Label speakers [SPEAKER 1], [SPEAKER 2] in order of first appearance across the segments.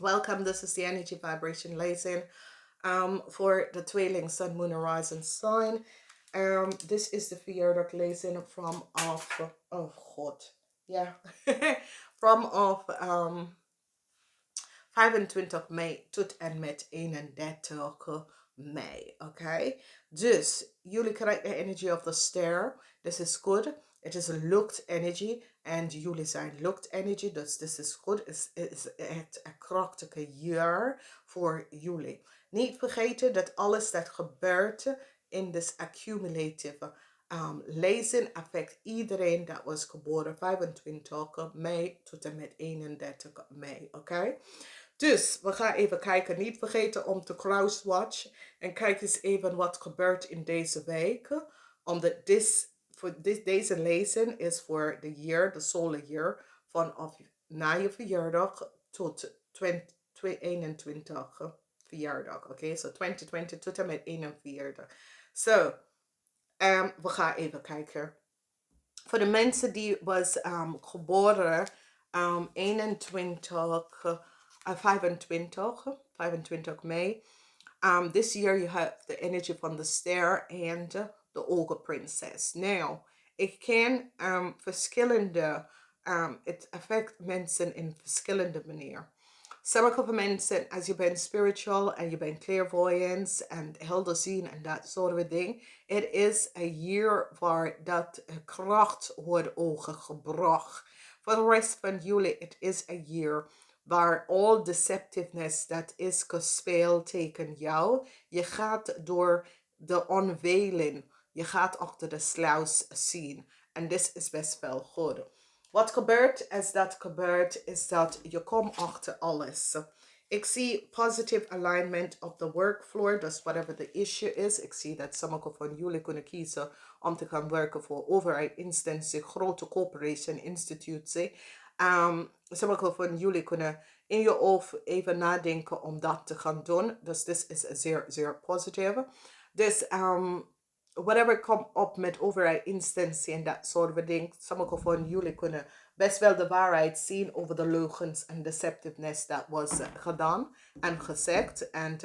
[SPEAKER 1] Welcome, this is the energy vibration lezing for the tweeling sun, moon, and rising sign. This is the verjaardag lezing from of, oh god, yeah, from of 25 mei tot en met 31 mei. Oké, dus jullie krijgen de energy of the star. This is good. It is a looked energy. En jullie zijn looked energy. Dus this is good. Het is echt een krachtige jaar voor jullie. Niet vergeten dat alles dat gebeurt in this accumulative lezen affect iedereen dat was geboren 25 mei tot en met 31 mei. Oké? Dus we gaan even kijken. Niet vergeten om te crosswatch. En kijk eens even wat gebeurt in deze week. Omdat deze lezing is voor de year, de solar year. Vanaf na je verjaardag tot 2021 verjaardag. Oké, so 2020 tot en met 41. So, we gaan even kijken. Voor de mensen die was geboren 25 May. This year you have the energy from the star and the ogre princess. Now, ik ken verschillende, het affect mensen in verschillende manier. Sommige mensen, als je bent spiritual en je bent clairvoyance en helder zien en dat soort dingen. Het is een jaar waar dat kracht wordt overgebracht. Voor de rest van jullie, het is een jaar waar all deceptiveness dat is gespeeld tegen jou. Je gaat door de unveiling. Je gaat achter de sluis zien. En dit is best wel goed. Wat gebeurt als dat gebeurt, is dat je komt achter alles. Ik zie positive alignment op de workfloor, dus whatever the issue is. Ik zie dat sommige van jullie kunnen kiezen om te gaan werken voor overheid, instantie, grote corporation, institutie. Sommige van jullie kunnen in je hoofd even nadenken om dat te gaan doen. Dus dit is zeer, zeer positief. Dus whatever komt op met overheid, instantie en dat soort van dingen. Sommige van jullie kunnen best wel de waarheid zien over de leugens en deceptiveness dat was gedaan en gezegd. En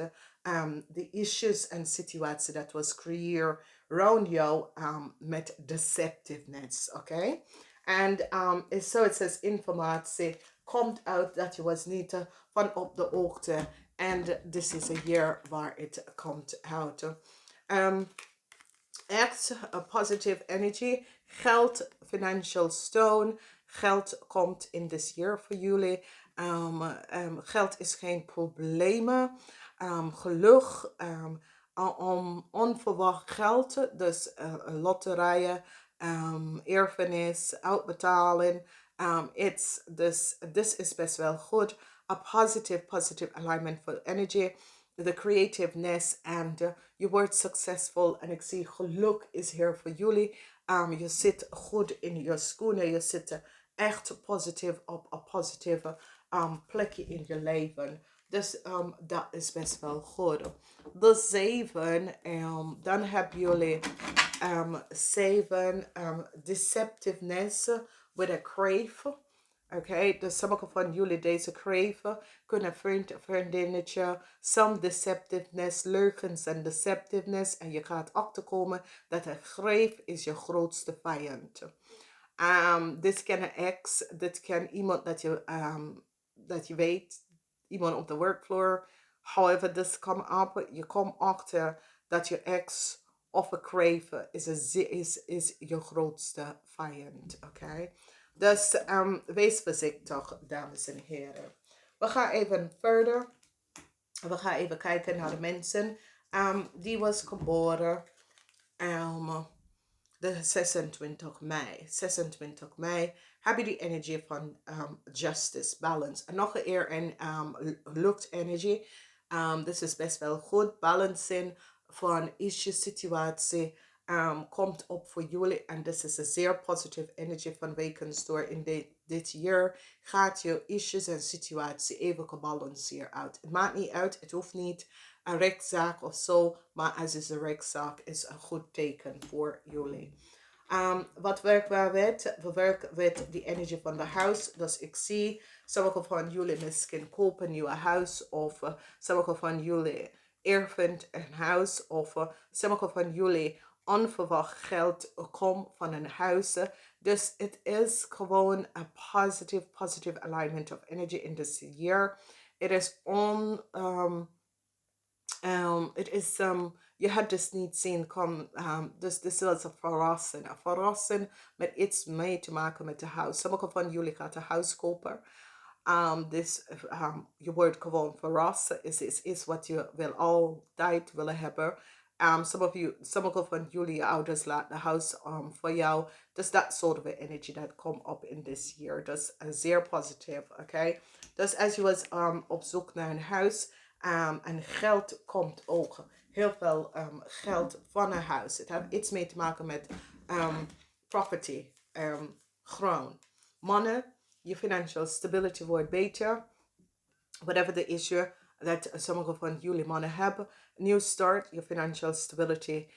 [SPEAKER 1] de issues en situatie dat was creëerd rond jou met deceptiveness. Oké? En zo het says informatie komt uit dat je was niet van op de hoogte. En this is a year waar het komt uit. Echt positive energy. Geld, financial stone. Geld komt in this year voor jullie. Geld is geen probleem. Geluk. Onverwacht geld. Dus lotterijen. Erfenis. Uitbetaling. This is best wel goed. A positive alignment for energy. The creativeness and je wordt succesvol. En ik zie geluk is hier voor jullie. Je zit goed in je schoenen. Je zit echt positief op een positieve plekje in je leven. Dus dat is best wel goed. De 7. Dan hebben jullie 7. Deceptiveness with a crave. Oké, dus sommige van jullie deze crave kunnen vriendinnetje, some deceptiveness, leugens en deceptiveness. En je gaat achterkomen dat een crave is je grootste vijand. Dit kan een ex, dit kan iemand dat je weet, iemand op de workfloor. However, this come up, je komt achter dat je ex of een crave is je grootste vijand. Oké. Dus wees voorzichtig, dames en heren. We gaan even verder. We gaan even kijken naar de mensen. Die was geboren de 26 mei. 26 mei heb je die energie van justice, balance. En nog een keer een looked energy. Dit is best wel goed. Balancing van issue, situatie. Komt op voor jullie. En dit is een zeer positieve energie van Wakens door in dit jaar. Gaat je issues en situatie even gebalanceerd uit. Het maakt niet uit. Het hoeft niet een rechtszaak of zo. Maar als het een rechtszaak is een goed teken voor jullie. Wat werken we met? We werken met die energie van de huis. Dus ik zie, sommige van jullie misschien kopen een nieuw huis. Of sommige van jullie erven een huis. Of sommige van jullie onverwacht geld komt van een huis. Dus het is gewoon een positive alignment of energy in this year. It is het is, je had dus niet zien komen, dus dit is een verrassing met iets mee te maken met de huis. Sommige van jullie gaat een huis kopen. Dus je wordt gewoon verrast. Is wat je wil altijd willen hebben. Sommige van jullie ouders laten de huis voor jou. Dus dat soort of energy dat komt op in this year. Dus zeer positief, oké? Dus als je was op zoek naar een huis en geld komt ook. Heel veel geld van een huis. Het heeft iets mee te maken met property, grond. Mannen, je financial stability wordt beter. Whatever the issue that sommige van jullie mannen hebben. New start, your financial stability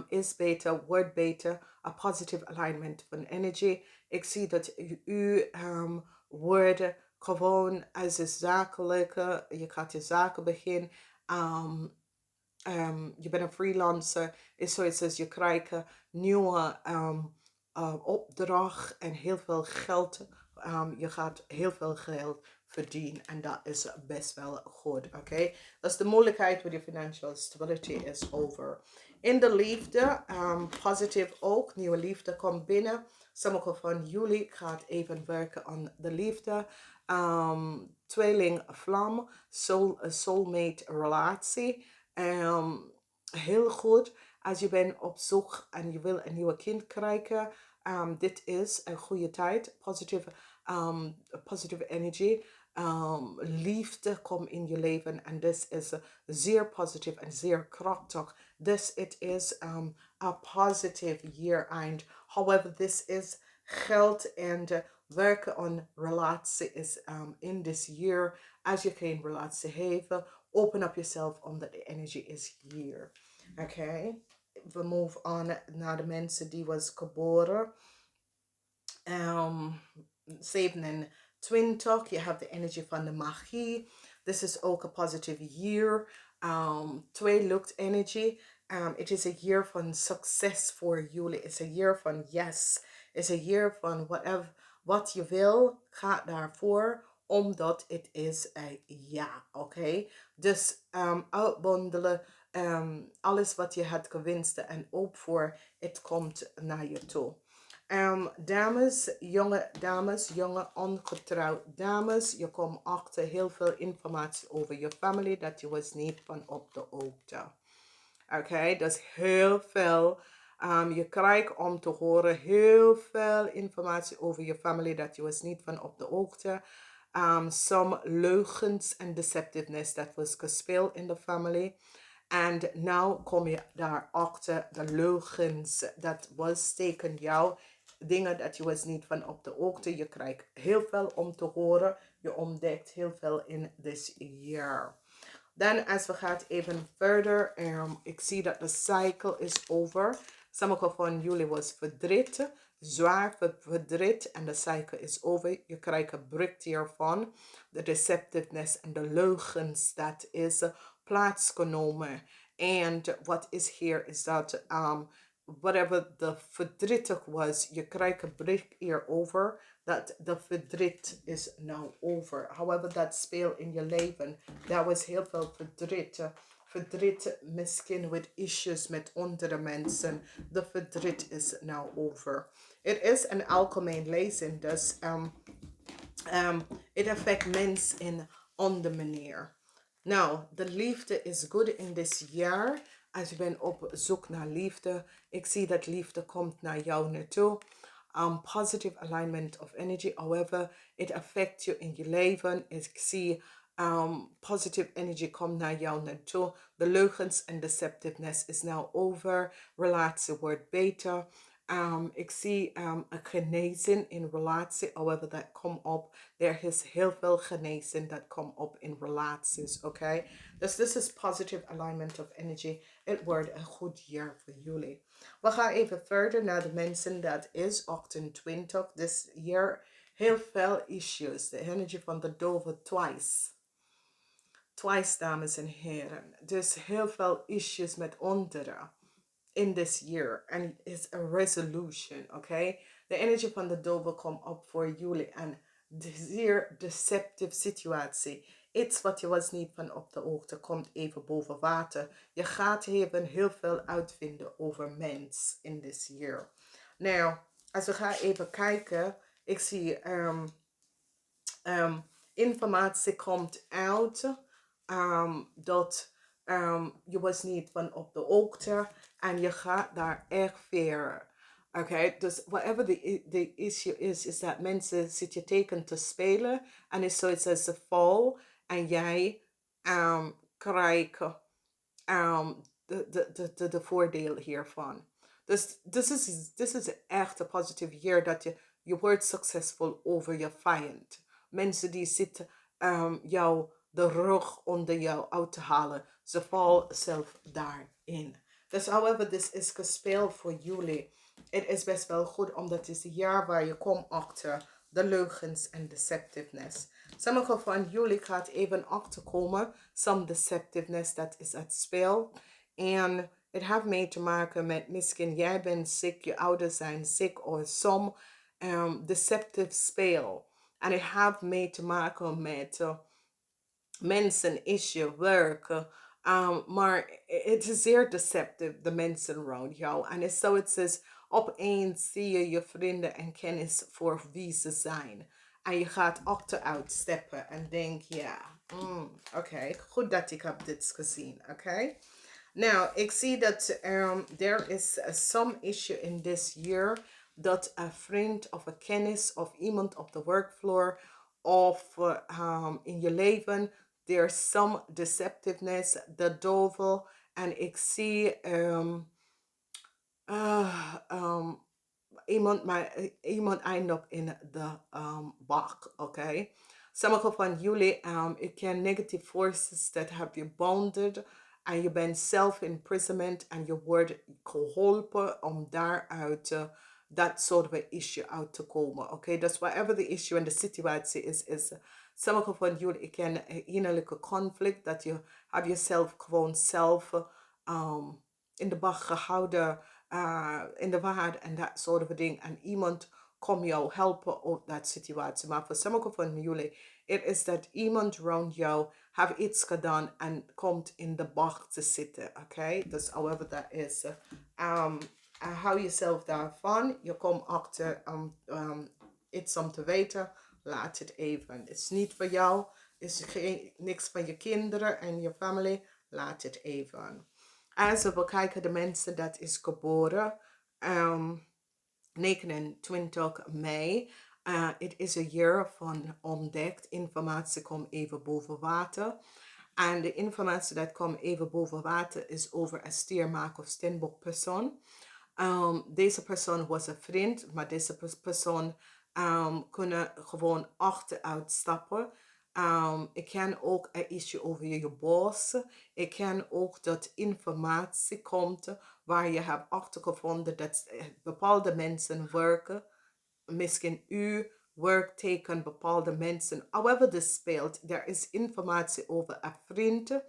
[SPEAKER 1] is beter, wordt beter. A positive alignment van energy. Ik zie dat u wordt gewoon als een zakelijke, je gaat je zaken beginnen. Je bent een freelancer. Is zoiets als je krijgt nieuwe opdracht en heel veel geld. Je gaat heel veel geld verdienen en dat is best wel goed, oké? Dus de moeilijkheid met je financial stability is over. In de liefde, positief ook, nieuwe liefde komt binnen. Sommige van jullie gaat even werken aan de liefde. Tweeling vlam, soulmate relatie. Heel goed als je bent op zoek en je wil een nieuwe kind krijgen. Dit is een goede tijd. Positive energy. Liefde komt in je leven en dit is zeer positief en zeer krachtig. Dus it is a positive year and however this is geld en werken aan relatie is in this year. Als je geen relatie heeft, open up yourself omdat de energy is here. Oké. We move on naar de mensen die was geboren. 27, je hebt de energie van de magie. This is ook een positive year. 2 lukt energy. It is a year van succes voor jullie. It's a year van yes. It's a year van whatever, wat je wil, ga daarvoor. Omdat het is een ja, oké? Dus uitbondelen, alles wat je had gewenst en ook voor, het komt naar je toe. Dames, jonge ongetrouwd dames, je komt achter heel veel informatie over je familie dat je was niet van op de hoogte. Oké, dat is heel veel. Je krijgt om te horen heel veel informatie over je familie dat je was niet van op de hoogte. Some leugens en deceptiveness dat was gespeeld in de familie. En nu kom je daarachter de leugens dat was tegen jou. Dingen dat je was niet van op de hoogte. Je krijgt heel veel om te horen. Je ontdekt heel veel in this year. Dan als we gaan even verder. Ik zie dat de cycle is over. Sommige van jullie was verdriet. Zwaar verdriet. En de cycle is over. Je krijgt een break hiervan. De deceptiveness en de leugens dat is plaatsgenomen. En wat is hier is dat whatever the verdrietig was, je krijgt een break hierover. Dat de verdriet is now over. However dat speelt in je leven. Dat was heel veel verdriet. Verdriet misschien with issues met andere mensen. De verdriet is now over. Het is een algemeen lezing. Dus het affect mensen in andere manier. Nou, de liefde is good in this jaar. Als je bent op zoek naar liefde. Ik zie dat liefde komt naar jou naartoe. Positive alignment of energy. However, it affects you in je leven. Ik zie positive energy komt naar jou naartoe. De leugens en deceptiveness is now over. Relatie wordt beter. Ik zie een genezing in relatie, however dat komt op. Er is heel veel genezing dat komt op in relaties, oké? Dus this is positive alignment of energy. Het wordt een goed jaar voor jullie. We gaan even verder naar de mensen dat is 28. This year heel veel issues. De energie van de dove twice. Twice, dames en heren. Dus heel veel issues met anderen in this year. And it's a resolution, okay? De energie van de dove komt op voor jullie. En de zeer deceptive situatie. Iets wat je was niet van op de hoogte komt even boven water. Je gaat even heel veel uitvinden over mens in this year. Nou, als we gaan even kijken. Ik zie informatie komt uit dat je was niet van op de hoogte en je gaat daar echt verder. Oké, dus whatever the issue is dat mensen zitten teken te spelen en is zoiets als de val en jij krijgt de voordeel hiervan. Dus this is echt een positieve year dat je wordt succesvol over je vijand. Mensen die zitten jou de rug onder jou uit te halen. Ze vallen zelf daarin. Dus however this is gespeeld voor jullie. Het is best wel goed omdat het is een jaar waar je komt achter de leugens en deceptiveness. Sommige van jullie gaat even achterkomen. Some deceptiveness dat is het spel. En het heeft mee te maken met misschien jij bent ziek, je ouders zijn ziek of some deceptive spel. En het heeft mee te maken met mensen, issue, werk. Maar het is zeer deceptive, de mensen rond jou. En het is zoiets is, opeens zie je je vrienden en kennis voor wie ze zijn. En je gaat achteruit steppen en denk, ja, oké, goed dat ik heb dit gezien, oké? Nou, ik zie dat there is some issue in this year dat een vriend of een kennis of iemand op de workfloor of in je leven, there's some deceptiveness, de duivel. En ik zie iemand eindigt in de bak, oké? Sommige van jullie, ik ken negative forces dat have you bounded en je bent self-imprisonment en je wordt geholpen om daaruit dat soort van issue uit te komen, oké? Dus whatever the issue en de situatie is sommige van jullie, ik ken innerlijke conflict, dat je hebt jezelf gewoon zelf in de bak gehouden, in de waarde en dat soort van ding. En iemand komt jou helpen uit dat situatie. Maar voor sommige van jullie, het is dat iemand rond jou heeft iets gedaan en komt in de bak te zitten. Oké? Dus however dat is. Hou jezelf daarvan. Je komt achter iets om te weten. Laat het even. Het is niet voor jou. Het is niks van je kinderen en je familie. Laat het even. Als we kijken de mensen dat is geboren 29 mei. Het is een jaar van ontdekt. Informatie komt even boven water. En de informatie dat komt even boven water is over een stiermaak of steenbok persoon. Deze persoon was een vriend, maar deze persoon kunnen gewoon achteruit stappen. Ik ken ook een issue over je boss. Ik ken ook dat informatie komt waar je hebt achtergevonden dat bepaalde mensen werken. Misschien u werkt tegen bepaalde mensen. However this speelt, er is informatie over een vriend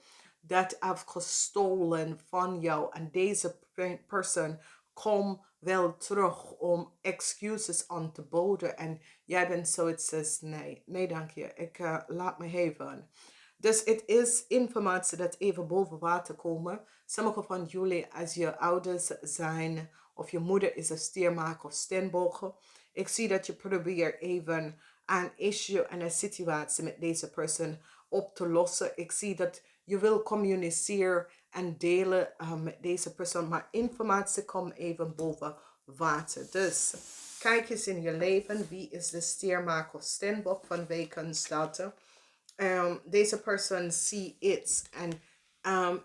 [SPEAKER 1] dat heeft gestolen van jou. En deze persoon komt wel terug om excuses aan te boden. En jij bent zoiets als, nee dank je, ik laat me even. Dus het is informatie dat even boven water komen. Sommige van jullie, als je ouders zijn of je moeder is een stiermaker of steenbogen. Ik zie dat je probeert even een issue en een situatie met deze persoon op te lossen. Ik zie dat je wil communiceren en delen met deze persoon. Maar informatie komt even boven water. Dus kijk eens in je leven. Wie is de stiermaker of steenbok van wekenstaten? Deze persoon ziet iets. En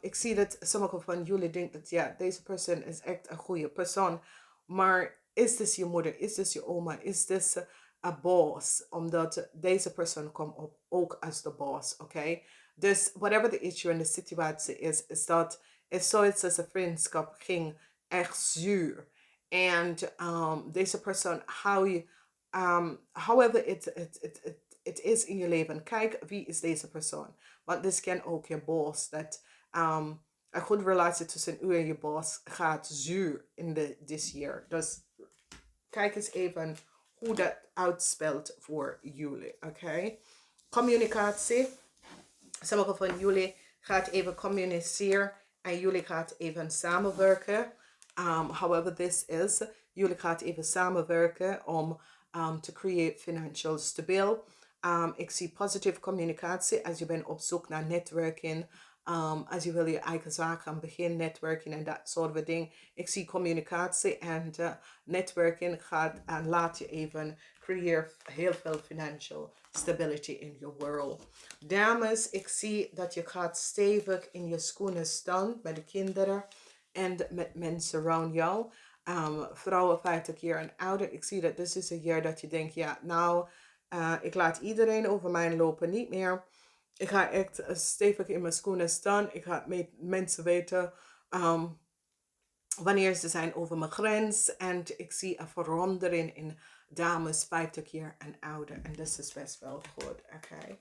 [SPEAKER 1] ik zie dat sommige van jullie denken dat ja, deze persoon is echt een goede persoon. Maar is dit je moeder? Is dit je oma? Is dit een boss? Omdat deze persoon komt op ook als de boss, oké? Dus whatever the issue en de situatie is dat het zoiets als een vriendschap ging echt zuur. En deze persoon hou je, however het is in je leven, kijk wie is deze persoon. Want dit kan ook je boss, dat een goede relatie tussen u en je boss gaat zuur in this year. Dus kijk eens even hoe dat uitspeelt voor jullie, oké? Communicatie. Sommigen van jullie gaat even communiceren en jullie gaat even samenwerken. However this is, jullie gaat even samenwerken om te create financial stabiel. Ik zie positieve communicatie als je bent op zoek naar netwerking. Als je wil je eigen zaak gaan beginnen, netwerking en dat soort dingen. Ik zie communicatie en netwerking gaat en laat je even creëer heel veel financial stability in your world. Dames, ik zie dat je gaat stevig in je schoenen staan met de kinderen en met mensen rond jou. Vrouwen 50 jaar en ouder. Ik zie dat dit is een jaar dat je denkt, ja, nou, ik laat iedereen over mij lopen, niet meer. Ik ga echt stevig in mijn schoenen staan. Ik ga met mensen weten wanneer ze zijn over mijn grens. En ik zie een verandering in dames 50 jaar en ouder. En dat is best wel goed, oké.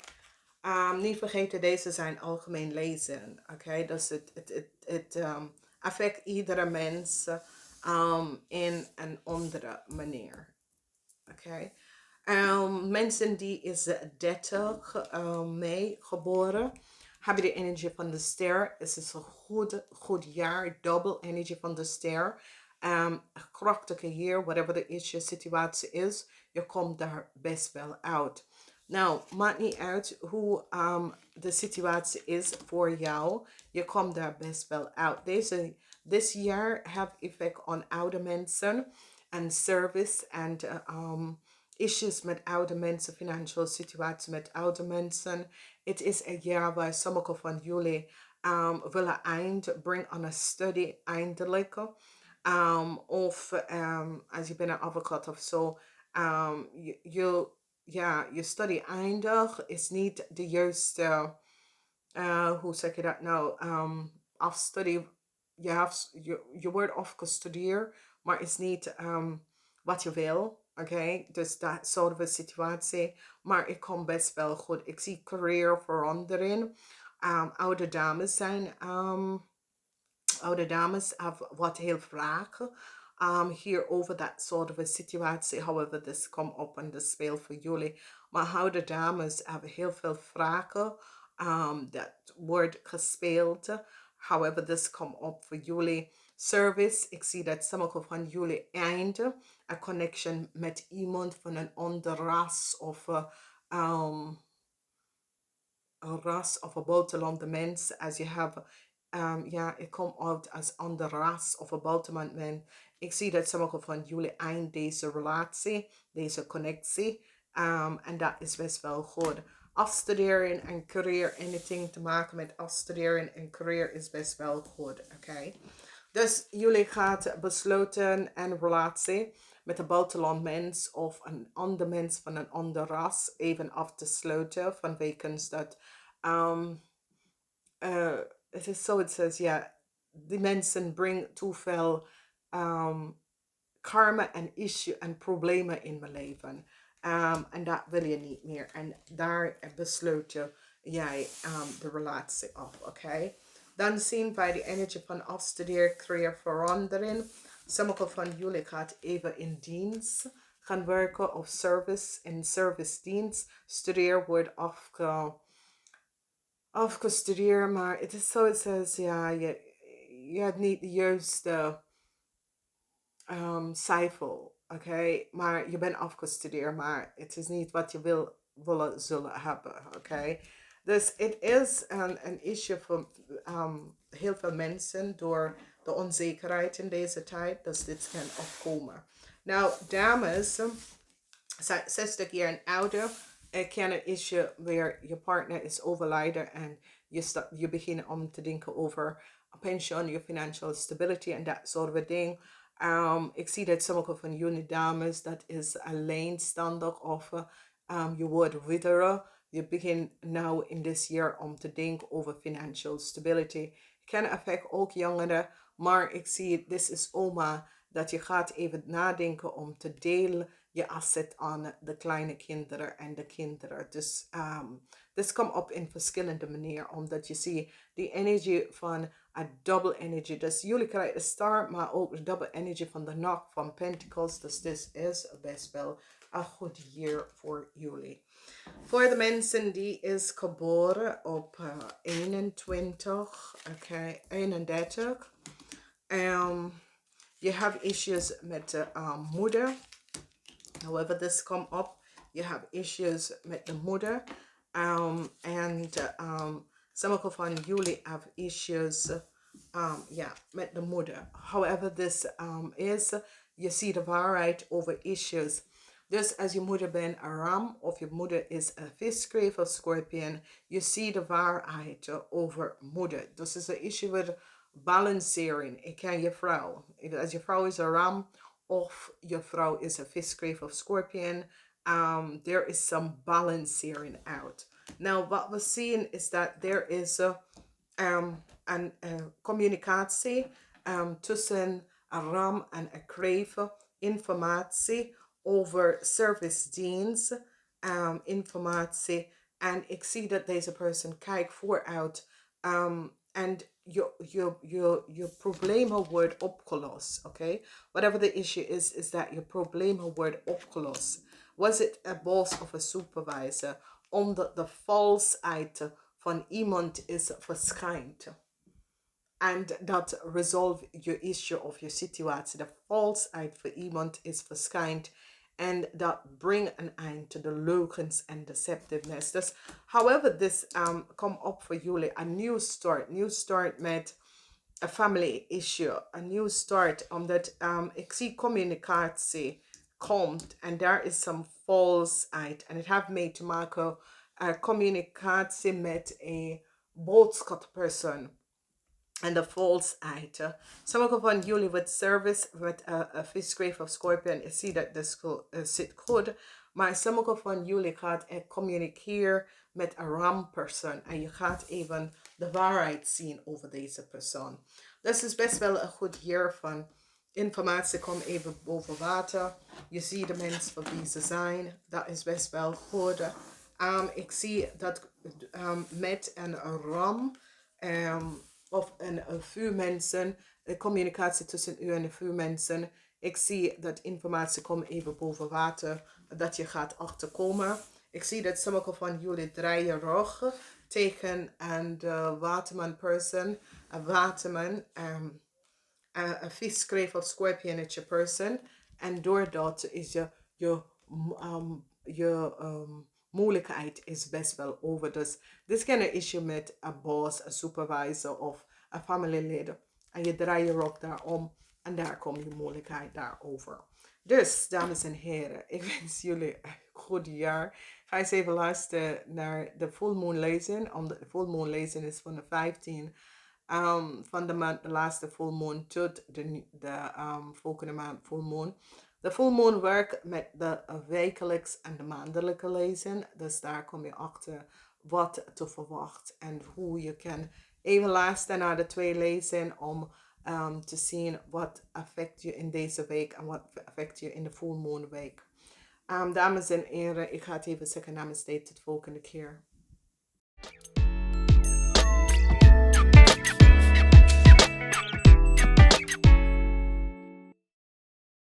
[SPEAKER 1] Niet vergeten, deze zijn algemeen lezen, oké. Dus het affect iedere mens in een andere manier, oké. Mensen die is 30 mei geboren, hebben de energie van de ster. Het is een goed jaar, double energie van de ster. Krachtige jaar, whatever de issue situatie is, je komt daar best wel uit. Nou, maakt niet uit hoe de situatie is voor jou. Je komt daar best wel uit. Dit jaar heeft effect op oude mensen en service en issues met oude mensen, financiële situatie met oude mensen. Het is een jaar waar sommige van jullie willen brengen aan een studie eindelijk. Of als je bent een advocaat of zo, je studie eindig is niet de juiste, hoe zeg je dat nou, afstudie. Je wordt afgestudeerd, maar is niet wat je wil. Oké, dus dat soort van situatie. Maar ik kom best wel goed. Ik zie career verandering. Oude dames zijn, oude dames hebben wat heel vragen. Hier over dat soort van situatie. However, this komt op en this speelt voor jullie. Maar oude dames hebben heel veel vragen. Dat wordt gespeeld. However, this komt op voor jullie. Service. Ik zie dat sommige van jullie einde een connection met iemand van een ander ras of een ras of een buitenlandse mens. Als je hebt, ik kom uit als ander ras of een buitenland mens. Ik zie dat sommige van jullie eind deze relatie, deze connectie. En dat is best wel goed. Afstuderen en career, anything te maken met afstuderen en career is best wel goed, oké. Dus jullie gaan besluiten een relatie met een buitenland mens of een ander mens van een ander ras even af te sluiten vanwege dat het is zo, het says, ja, die mensen brengen te veel karma en issue en problemen in mijn leven. En dat wil je niet meer. En daar besluit jij de relatie af, oké? Dan zien wij de energie van afstuderen, creëer verandering. Sommige van jullie gaat even in dienst gaan werken of service, in service dienst. Studeer wordt afgestudeerd, maar het is zo, het says, ja, je hebt niet de juiste cijfer, oké? Maar je bent afgestudeerd, maar het is niet wat je willen zullen hebben, oké? Dus het is een issue voor heel veel mensen door de onzekerheid in deze tijd. Dus dit kan opkomen. Nou, dames, 60 jaar en ouder, kan een issue waar je partner is overlijden en je begint om te denken over pensioen, je financial stability en dat soort van dingen. Ik zie dat sommige van jullie dames, dat is alleenstandig of je wordt witteren. Je begint nou in dit jaar om te denken over financial stability. Kan affect ook jongeren, maar ik zie, dit is oma, dat je gaat even nadenken om te delen je asset aan de kleine kinderen en de kinderen. Dus dit komt op in verschillende manieren, omdat je ziet die energie van een double energy. Dus jullie krijgen de star, maar ook de double energy van de nacht van Pentacles. Dus dit is best wel een goed jaar voor jullie. Voor de mensen die is geboren op 21, oké, 31. Je hebt issues met de moeder. However, this come up. You have issues met de moeder. Sommige van jullie have issues met de moeder. However, this is, je ziet de waarheid over issues. Dus als je moeder bent een ram of je moeder is een viskreef of scorpion, je ziet de waarheid over moeder. Dus is een issue with balancering. Ik ken je vrouw. Als je vrouw is een ram of je vrouw is een viskreef of scorpion, there is some balancing out. Nou, wat we zien is dat there is een communicatie tussen een ram en een kreef, informatie over servicedienst, informatie. En ik zie dat deze persoon kijkt vooruit en je problemen worden opgelost, oké? Whatever the issue is that je problemen worden opgelost. Was it a boss of a supervisor? Omdat de valsheid van iemand is verschijnt. En dat resolve je issue of je situatie. De valsheid voor iemand is verschijnt. En dat brengt een eind to de leugens en deceptiveness. Dus, however, this come up voor jullie. A new start. New start met a family issue. A new start. Omdat ik zie communicatie komt. En daar is some falseheid. En het heeft mee te maken communicatie met een boodschapperson. En de falsheid. Sommige van jullie with service met een visgrave of scorpion. Ik zie dat dit zit goed. Maar sommige van jullie gaat communiceren met een ram persoon. En je gaat even de waarheid zien over deze persoon. Dat is best wel een goed jaar van informatie. Komt even boven water. Je ziet de mensen voor wie ze zijn. Dat is best wel goed. Ik zie dat met een ram of een vuurmensen, de communicatie tussen u en de vuurmensen. Ik zie dat informatie komt even boven water, dat je gaat achterkomen. Ik zie dat sommige van jullie draaien rug tegen een waterman person, een waterman, een viskreef of scorpionetje person. En doordat is je moeilijkheid is best wel over. Dus dit kan een issue met een boss, een supervisor of een familielid. En je draait je rug daarom en daar komt je moeilijkheid daarover. Dus, dames en heren, ik wens jullie een goed jaar. Ga eens even luisteren naar de full moon lezing. Omdat de full moon lezing is van de 15 van de maand, de laatste full moon tot de volgende maand full moon. De full moon werkt met de wekelijkse en de maandelijke lezing. Dus daar kom je achter wat te verwachten en hoe je kan even luisteren naar de twee lezingen om te zien wat affect je in deze week en wat affect je in de full moon week. Dames en heren, ik ga het even zeggen namens dit tot de volgende keer.